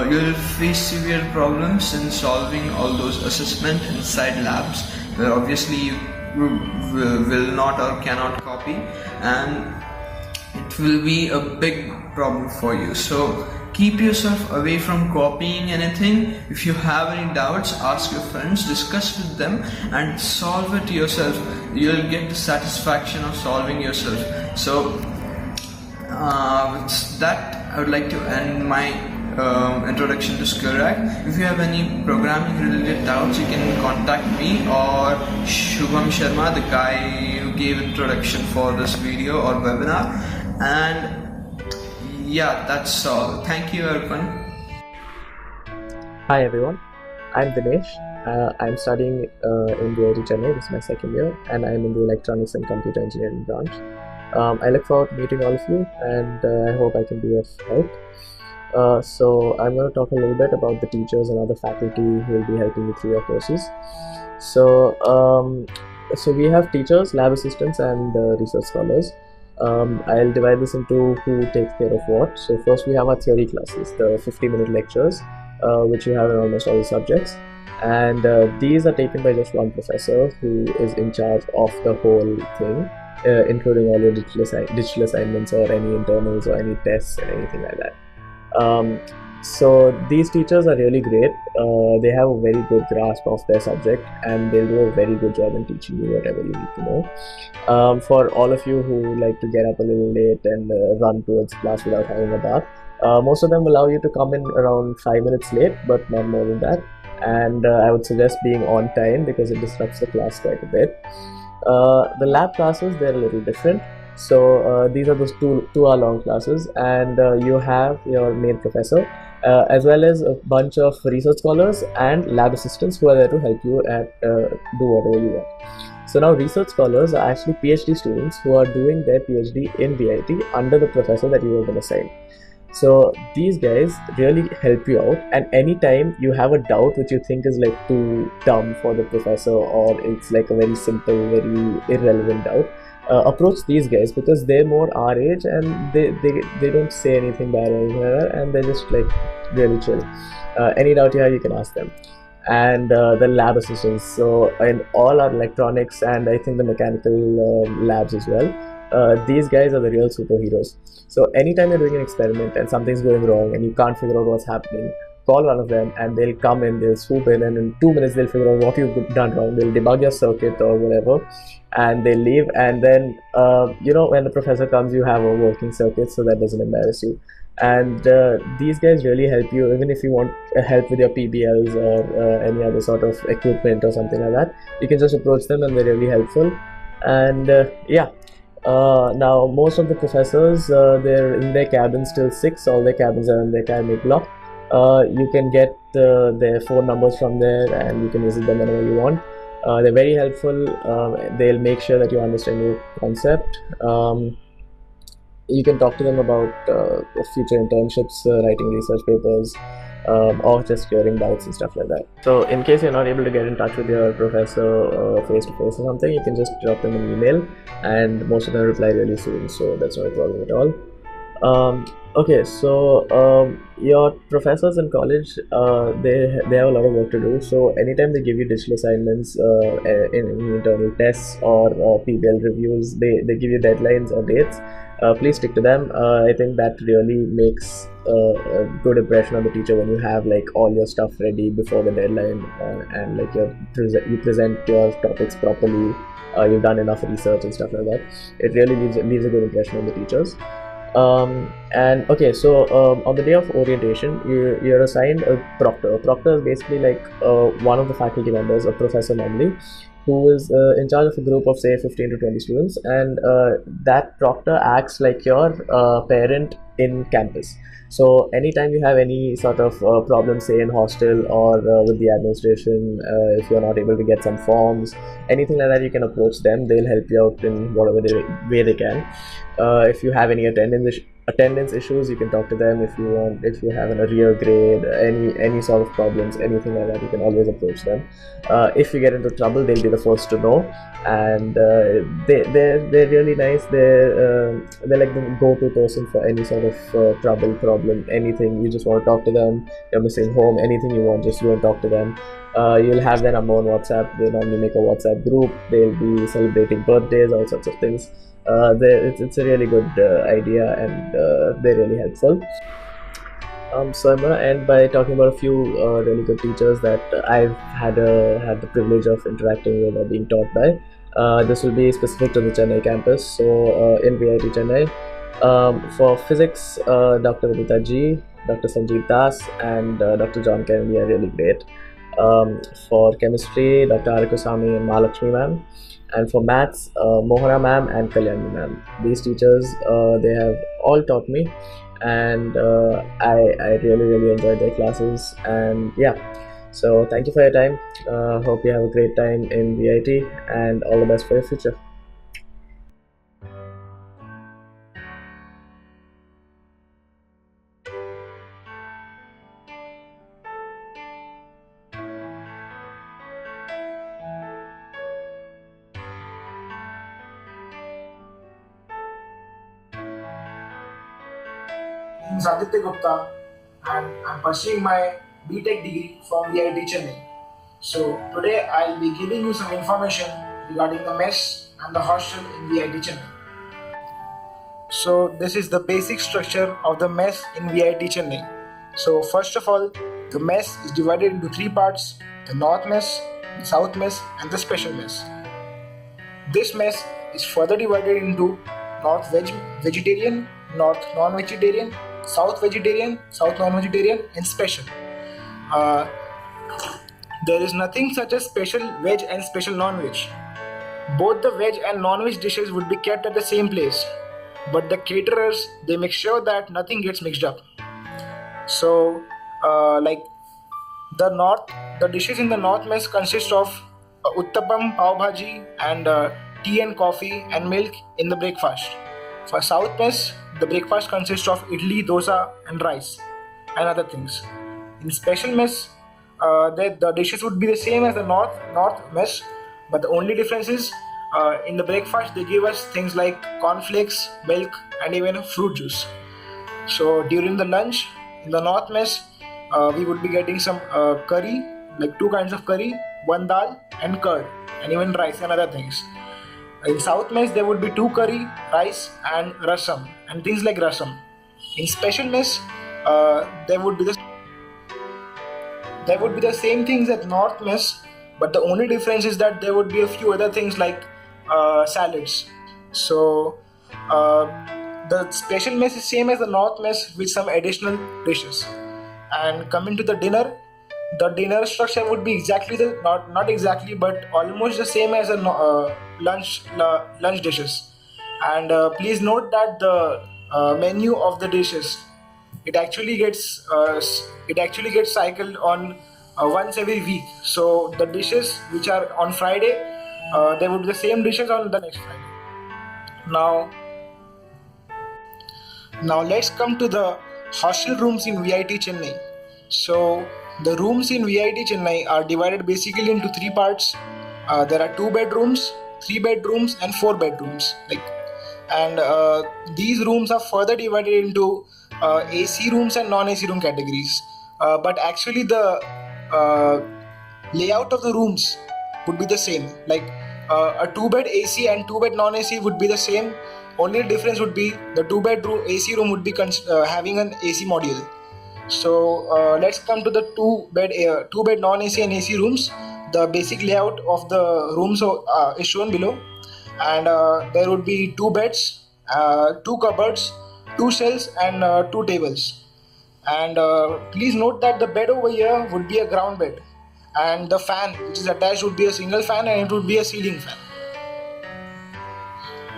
you will face severe problems in solving all those assessments inside labs, where obviously you will not or cannot copy, and it will be a big problem for you. So keep yourself away from copying anything. If you have any doubts, ask your friends, discuss with them, and solve it yourself. You'll get the satisfaction of solving yourself. So with that, I would like to end my introduction to Skillrack. If you have any programming related doubts, you can contact me or Shubham Sharma, the guy who gave introduction for this video or webinar. And yeah, that's all. Thank you, everyone. Hi everyone, I'm Dinesh. I'm studying in VIT Chennai. This is my second year, and I'm in the Electronics and Computer Engineering branch. I look forward to meeting all of you, and I hope I can be of help. So I'm going to talk a little bit about the teachers and other faculty who will be helping you through your courses. So we have teachers, lab assistants, and research scholars. I'll divide this into who takes care of what. So first we have our theory classes, the 50-minute lectures, which you have in almost all the subjects. And these are taken by just one professor who is in charge of the whole thing, including all your digital assignments or any internals or any tests or anything like that. So these teachers are really great. They have a very good grasp of their subject, and they'll do a very good job in teaching you whatever you need to know. For all of you who like to get up a little late and run towards class without having a bath, most of them allow you to come in around 5 minutes late, but not more than that. And I would suggest being on time because it disrupts the class quite a bit. The lab classes, they're a little different. So these are those 2 hour long classes, and you have your main professor as well as a bunch of research scholars and lab assistants who are there to help you at do whatever you want. So now research scholars are actually PhD students who are doing their PhD in VIT under the professor that you have been assigned. So these guys really help you out, and anytime you have a doubt which you think is like too dumb for the professor, or it's like a very simple, very irrelevant doubt, approach these guys because they're more our age and they don't say anything bad or anything like that, and they're just like really chill. Any doubt you have, you can ask them. And the lab assistants, so in all our electronics and I think the mechanical labs as well, these guys are the real superheroes. So anytime you're doing an experiment and something's going wrong and you can't figure out what's happening, call one of them and they'll come in, they'll swoop in, and in 2 minutes they'll figure out what you've done wrong. They'll debug your circuit or whatever, and they'll leave. And then when the professor comes, you have a working circuit, so that doesn't embarrass you. And these guys really help you, even if you want help with your PBLs or any other sort of equipment or something like that. You can just approach them and they're really helpful. And now most of the professors, they're in their cabins till 6. All their cabins are in their academic block. You can get their phone numbers from there, and you can visit them whenever you want. They're very helpful. They'll make sure that you understand your concept. You can talk to them about future internships, writing research papers, or just clearing doubts and stuff like that. So in case you're not able to get in touch with your professor face to face or something, you can just drop them an email, and most of them reply really soon, so that's not a problem at all. Okay, so your professors in college, they have a lot of work to do. So anytime they give you digital assignments, in internal tests or PBL reviews, they give you deadlines or dates. Please stick to them. I think that really makes a good impression on the teacher when you have like all your stuff ready before the deadline, and like you present your topics properly. You've done enough research and stuff like that. It really leaves a good impression on the teachers. And okay, so on the day of orientation, you're assigned a proctor. A proctor is basically like one of the faculty members, a professor normally, who is in charge of a group of say 15 to 20 students, and that proctor acts like your parent in campus. So anytime you have any sort of problem, say in hostel or with the administration, if you're not able to get some forms, anything like that, you can approach them. They'll help you out in whatever way they can. If you have any attendance attendance issues, you can talk to them. If you want, if you have an arrear grade, any sort of problems, anything like that, you can always approach them. If you get into trouble, they'll be the first to know, and they're really nice. They're like the go-to person for any sort of trouble, problem, anything. You just want to talk to them. You're missing home, anything you want, just go and talk to them. You'll have their number on WhatsApp. They normally make a WhatsApp group. They'll be celebrating birthdays, all sorts of things. It's a really good idea, and they're really helpful. So I'm gonna end by talking about a few really good teachers that I've had the privilege of interacting with or being taught by. This will be specific to the Chennai campus. So in VIT Chennai, for physics, Dr. Vinita G, Dr. Sanjeev Das, and Dr. John Kennedy are really great. For chemistry, Dr. Arikusami and Mahalakshmi ma'am, and for maths, Mohana ma'am and Kalyani ma'am. These teachers, they have all taught me, and I really enjoyed their classes. And yeah, so thank you for your time. Hope you have a great time in VIT, and all the best for your future. My name is Aditya Gupta and I'm pursuing my BTech degree from VIT Chennai. So today I'll be giving you some information regarding the mess and the hostel in VIT Chennai. So this is the basic structure of the mess in VIT Chennai. So first of all, the mess is divided into three parts: the north mess, the south mess and the special mess. This mess is further divided into north vegetarian, north non-vegetarian, south vegetarian, south non-vegetarian and special. Uh, there is nothing such as special veg and special non-veg. Both the veg and non-veg dishes would be kept at the same place, but the caterers, they make sure that nothing gets mixed up. So like the dishes in the north mess consist of uttapam, pav bhaji, and tea and coffee and milk in the breakfast. For south mess, the breakfast consists of idli, dosa, and rice, and other things. In special mess, the dishes would be the same as the north mess, but the only difference is in the breakfast they give us things like cornflakes, milk, and even fruit juice. So during the lunch in the north mess, we would be getting some curry, like two kinds of curry, one dal, and curd, and even rice and other things. In south mess, there would be two curry, rice, and rasam, and things like rasam. In special mess, there would be the same things at north mess, but the only difference is that there would be a few other things like salads. So the special mess is same as the north mess with some additional dishes. And coming to the dinner structure would be exactly the not exactly but almost the same as a lunch dishes. And please note that the menu of the dishes, it actually gets cycled on once every week. So the dishes which are on Friday, there would be the same dishes on the next Friday. Now let's come to the hostel rooms in VIT Chennai. So the rooms in VIT Chennai are divided basically into three parts. There are 2 bedrooms, 3 bedrooms, and 4 bedrooms. And these rooms are further divided into AC rooms and non-AC room categories. But actually, the layout of the rooms would be the same. Like a 2-bed AC and 2-bed non-AC would be the same. Only difference would be the 2-bedroom AC room would be having an AC module. So let's come to the 2-bed non-AC and AC rooms. The basic layout of the rooms is shown below, and there would be 2 beds, 2 cupboards, 2 cells, and 2 tables. And please note that the bed over here would be a ground bed, and the fan which is attached would be a single fan, and it would be a ceiling fan.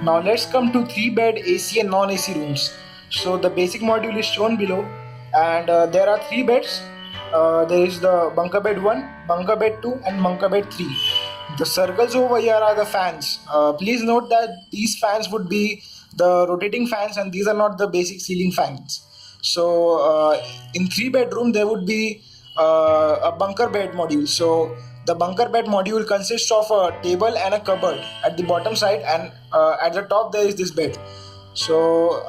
Now let's come to 3-bed AC and non-AC rooms. So the basic module is shown below, and there are 3 beds. There is the bunker bed 1, bunker bed 2, and bunker bed 3. The circles over here are the fans. Please note that these fans would be the rotating fans, and these are not the basic ceiling fans. So in 3 bedroom there would be a bunker bed module. So the bunker bed module consists of a table and a cupboard at the bottom side, and at the top there is this bed. So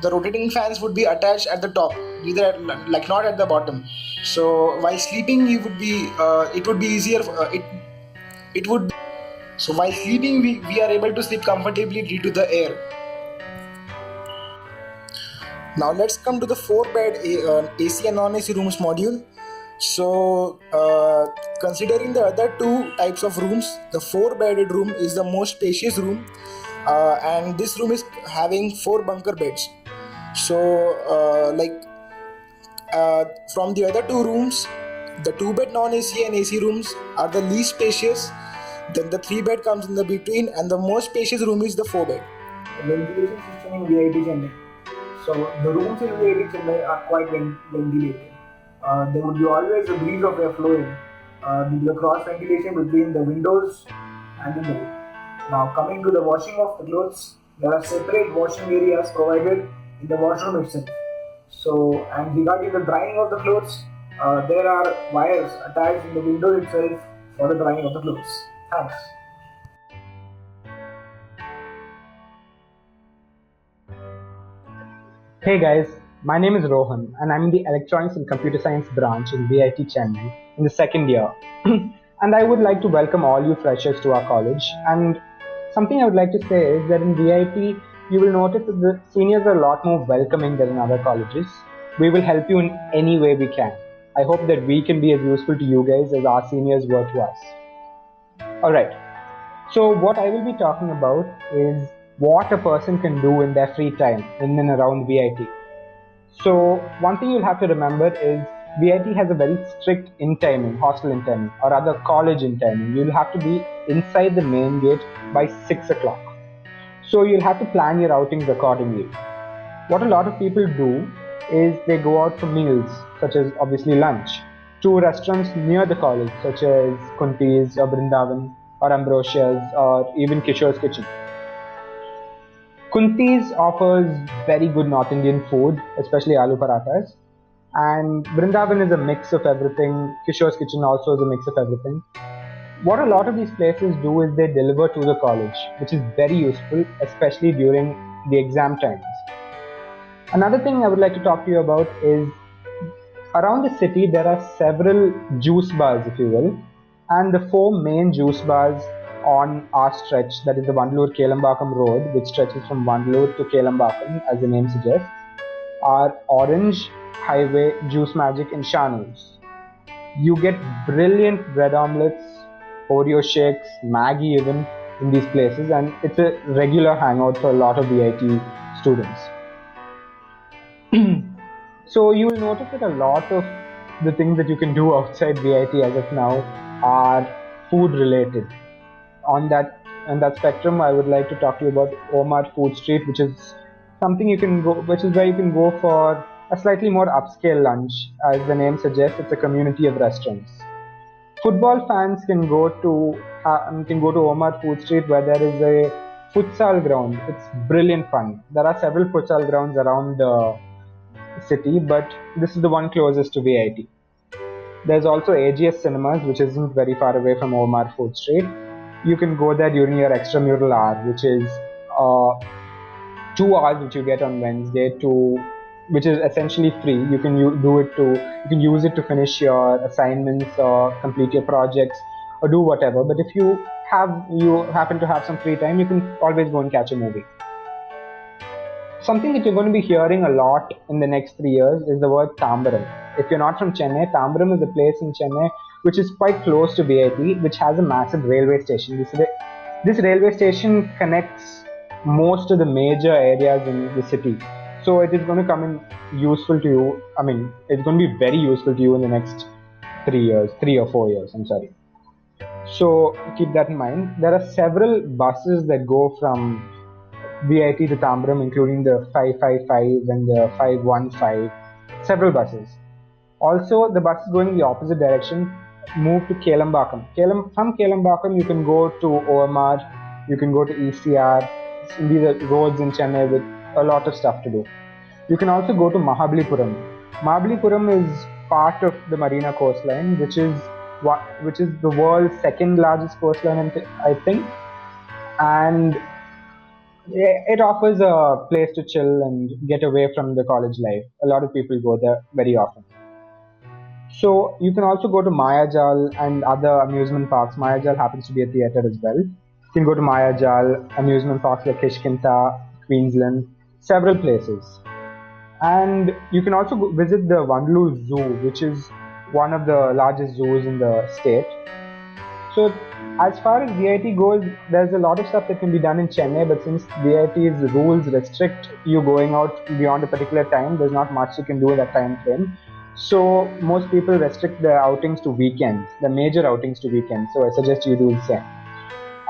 the rotating fans would be attached at the top, either like not at the bottom. So while sleeping, you would be it would be easier. It would. So while sleeping, we are able to sleep comfortably due to the air. Now let's come to the 4 bed AC and non-AC rooms module. So considering the other two types of rooms, the 4 bedded room is the most spacious room, and this room is having 4 bunker beds. So from the other two rooms, the 2 bed non-AC and AC rooms are the least spacious. Then the 3 bed comes in the between, and the most spacious room is the 4 bed. The ventilation system in VIT Chennai. So the rooms in VIT Chennai are quite ventilated. There would be always a breeze of air flowing due to the cross ventilation between the windows and the door. Now coming to the washing of the clothes, there are separate washing areas provided in the washroom itself. So, and regarding the drying of the clothes, there are wires attached in the window itself for the drying of the clothes. Thanks. Hey guys, my name is Rohan and I'm in the Electronics and Computer Science branch in VIT Chennai in the second year. And I would like to welcome all you freshers to our college. And something I would like to say is that in VIT, you will notice that the seniors are a lot more welcoming than in other colleges. We will help you in any way we can. I hope that we can be as useful to you guys as our seniors were to us. Alright, so what I will be talking about is what a person can do in their free time in and around VIT. So one thing you'll have to remember is VIT has a very strict in-timing, hostel in-timing, or rather college in-timing. You'll have to be inside the main gate by 6 o'clock. So you'll have to plan your outings accordingly. What a lot of people do is they go out for meals, such as obviously lunch, to restaurants near the college, such as Kunti's or Brindavan or Ambrosia's or even Kishore's Kitchen. Kunti's offers very good North Indian food, especially aloo parathas, and Brindavan is a mix of everything. Kishore's Kitchen also is a mix of everything. What a lot of these places do is they deliver to the college, which is very useful, especially during the exam times. Another thing I would like to talk to you about is around the city there are several juice bars, if you will, and the 4 main juice bars on our stretch, that is the Vandalur-Kelambakam road, which stretches from Vandalur to Kelambakam, as the name suggests, are Orange, Highway, Juice Magic and Shanu's. You get brilliant bread omelets, Oreo shakes, Maggie even in these places, and it's a regular hangout for a lot of VIT students. So you will notice that a lot of the things that you can do outside VIT as of now are food related. On that spectrum, I would like to talk to you about Omar Food Street, which is something you can go, which is where you can go for a slightly more upscale lunch. As the name suggests, it's a community of restaurants. Football fans can go to Omar Food Street, where there is a futsal ground. It's brilliant fun. There are several futsal grounds around the city, but this is the one closest to VIT. There's also AGS Cinemas, which isn't very far away from Omar Food Street. You can go there during your extramural hour, which is 2 hours which you get on Wednesday, which is essentially free. You can use it to finish your assignments or complete your projects or do whatever. But if you happen to have some free time, you can always go and catch a movie. Something that you're going to be hearing a lot in the next 3 years is the word Tambaram. If you're not from Chennai, Tambaram is a place in Chennai which is quite close to VIT, which has a massive railway station. This railway station connects most of the major areas in the city. So it is going to come in useful to you. I mean, it's going to be very useful to you in the next 3 or 4 years, I'm sorry. So keep that in mind. There are several buses that go from VIT to Tambaram, including the 555 and the 515, several buses. Also, the buses going in the opposite direction move to Kelambakam. From Kelambakam, you can go to OMR, you can go to ECR, roads in Chennai with a lot of stuff to do. You can also go to Mahabalipuram. Mahabalipuram is part of the Marina coastline, which is the world's second largest coastline, I think, and it offers a place to chill and get away from the college life. A lot of people go there very often. So you can also go to Mayajal and other amusement parks. Mayajal happens to be a theatre as well. You can go to Mayajal, amusement parks like Kishkinta, Queensland, several places. And you can also visit the Vandalur Zoo, which is one of the largest zoos in the state. So as far as VIT goes, there's a lot of stuff that can be done in Chennai, but since VIT's rules restrict you going out beyond a particular time, there's not much you can do in that time frame. So most people restrict their outings to weekends, the major outings to weekends. So I suggest you do the same.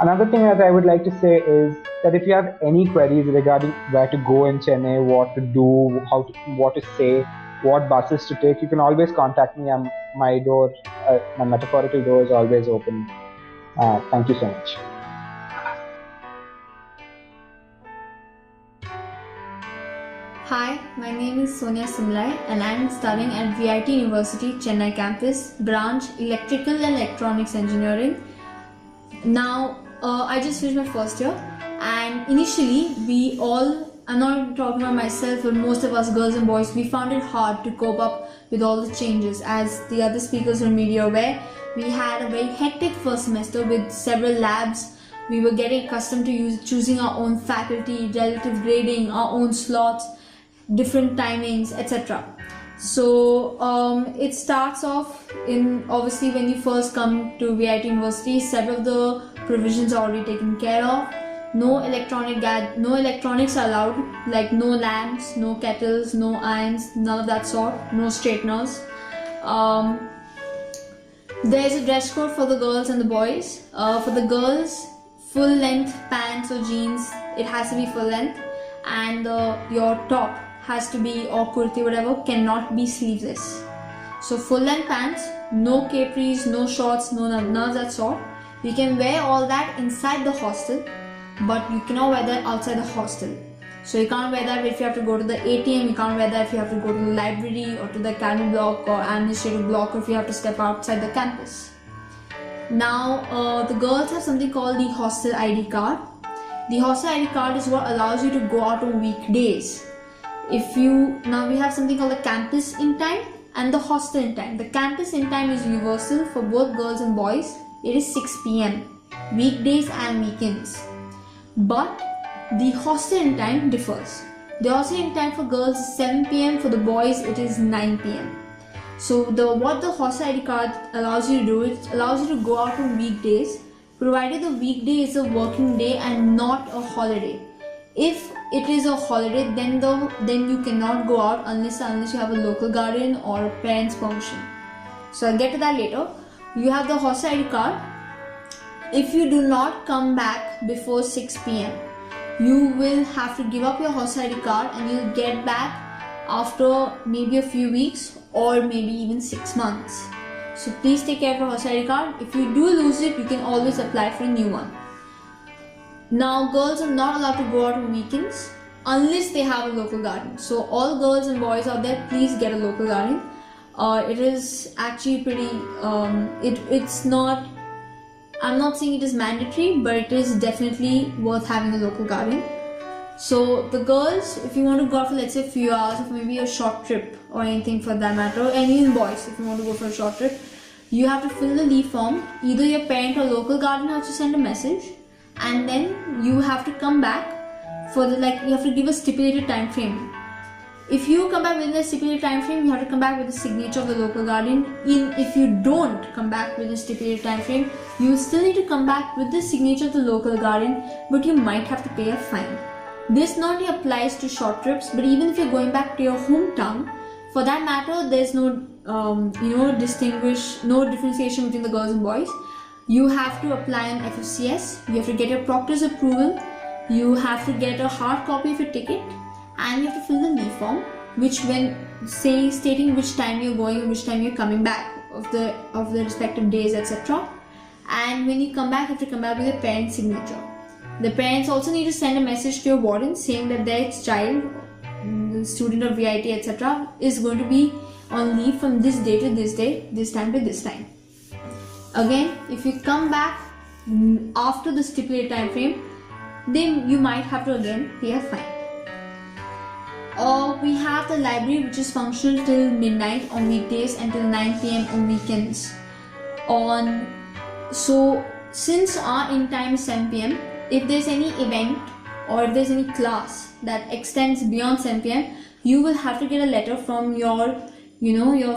Another thing that I would like to say is that if you have any queries regarding where to go in Chennai, what to do, what to say, what buses to take, you can always contact me. My metaphorical door is always open. Thank you so much. Hi, my name is Sonia Simlai and I am studying at VIT University Chennai campus, branch Electrical and Electronics Engineering. Now, I just finished my first year, and initially we all, I'm not talking about myself, but most of us girls and boys, we found it hard to cope up with all the changes. As the other speakers were made aware, we had a very hectic first semester with several labs. We were getting accustomed to choosing our own faculty, relative grading, our own slots, different timings, etc. So it starts off in, obviously when you first come to VIT University, several of the provisions are already taken care of. No electronics are allowed, like no lamps, no kettles, no irons, none of that sort, no straighteners. There's a dress code for the girls and the boys. For the girls, full length pants or jeans, it has to be full length, and your top has to be, or kurti, whatever, cannot be sleeveless. So full length pants, no capris, no shorts, none of that sort. You can wear all that inside the hostel, but you cannot wear that outside the hostel. So you can't wear that if you have to go to the ATM, you can't wear that if you have to go to the library or to the academy block or administrative block, or if you have to step outside the campus. Now, the girls have something called the hostel ID card. The hostel ID card is what allows you to go out on weekdays. Now we have something called the campus in time and the hostel in time. The campus in time is universal for both girls and boys. It is 6 p.m. weekdays and weekends. But the hostel in time differs. The hostel in time for girls is 7 p.m. For the boys, it is 9 p.m. So what the hostel ID card allows you to do, it allows you to go out on weekdays, provided the weekday is a working day and not a holiday. If it is a holiday, then you cannot go out unless you have a local guardian or a parent's permission. So I'll get to that later. You have the hostel ID card. If you do not come back before 6 p.m, you will have to give up your hostel ID card and you'll get back after maybe a few weeks or maybe even 6 months. So please take care of your hostel ID card. If you do lose it, you can always apply for a new one. Now, girls are not allowed to go out on weekends unless they have a local guardian. So all girls and boys out there, please get a local guardian. It is actually pretty, it's not, I'm not saying it is mandatory, but it is definitely worth having a local guardian. So the girls, if you want to go out for, let's say, a few hours or maybe a short trip or anything for that matter, and even boys, if you want to go for a short trip, you have to fill the leave form. Either your parent or local guardian has to send a message, and then you have to come back for you have to give a stipulated time frame. If you come back within the stipulated time frame, you have to come back with the signature of the local guardian. If you don't come back with the stipulated time frame, you still need to come back with the signature of the local guardian, but you might have to pay a fine. This not only applies to short trips, but even if you're going back to your hometown, for that matter, there's no differentiation between the girls and boys. You have to apply an FFCS, you have to get your proctor's approval, you have to get a hard copy of your ticket, and you have to fill the leave form, which stating which time you're going and which time you're coming back of the respective days, etc. And when you come back, you have to come back with your parent's signature. The parents also need to send a message to your warden saying that their child, student of VIT, etc., is going to be on leave from this day to this day, this time to this time. Again, if you come back after the stipulated time frame, then you might have to again pay a fine. We have the library, which is functional till midnight on weekdays and till 9 p.m. on weekends. So since our in time is 7 p.m., if there's any event or if there's any class that extends beyond 7 p.m., you will have to get a letter from your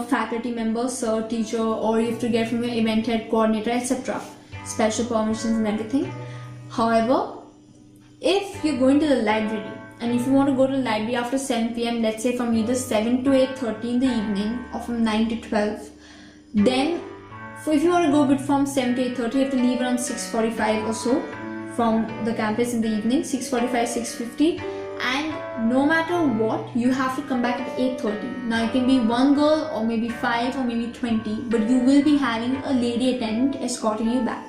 faculty member, sir, teacher, or you have to get from your event head, coordinator, etc. Special permissions and everything. However, if you're going to the library, and if you want to go to the library after 7 p.m., let's say from either 7 to 8:30 in the evening or from 9 to 12, then if you want to go a bit from 7 to 8:30, you have to leave around 6:45 or so from the campus in the evening, 6:45, 6:50, and no matter what, you have to come back at 8:30. Now it can be one girl or maybe 5 or maybe 20, but you will be having a lady attendant escorting you back.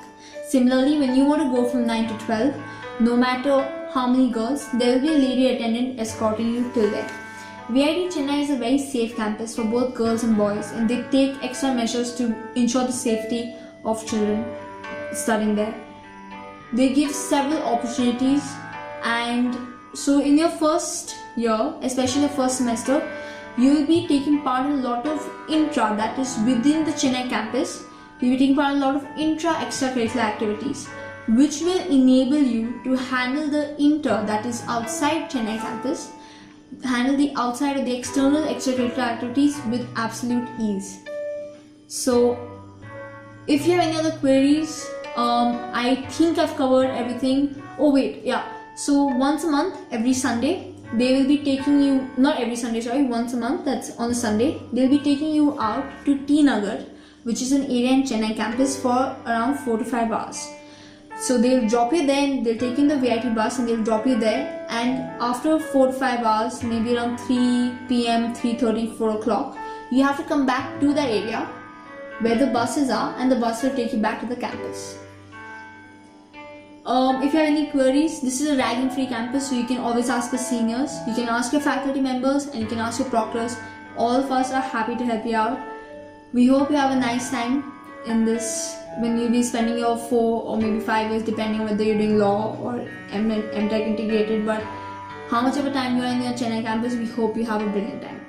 Similarly, when you want to go from 9 to 12, no matter how many girls, there will be a lady attendant escorting you till there. VIT Chennai is a very safe campus for both girls and boys, and they take extra measures to ensure the safety of children studying there. They give several opportunities, and so in your first year, especially the first semester, you will be taking part in a lot of intra, that is within the Chennai campus. You will be taking part in a lot of intra extracurricular activities, which will enable you to handle the inter, that is outside Chennai campus, handle the outside of the external extracurricular activities with absolute ease. So if you have any other queries, I think I've covered everything. So once a month, every Sunday, they will be taking you, not every Sunday, sorry, once a month, that's on a Sunday, they'll be taking you out to T Nagar, which is an area in Chennai campus, for around 4 to 5 hours. So they'll drop you there, and they'll take in the VIT bus and they'll drop you there, and after 4 to 5 hours, maybe around 3 p.m, 3:30, 4 o'clock, you have to come back to the area where the buses are, and the bus will take you back to the campus. If you have any queries, this is a ragging free campus, so you can always ask the seniors, you can ask your faculty members, and you can ask your proctors. All of us are happy to help you out. We hope you have a nice time in this, when you'll be spending your 4 or maybe 5 years, depending whether you're doing law or MTech integrated. But how much of a time you are in your Chennai campus, we hope you have a brilliant time.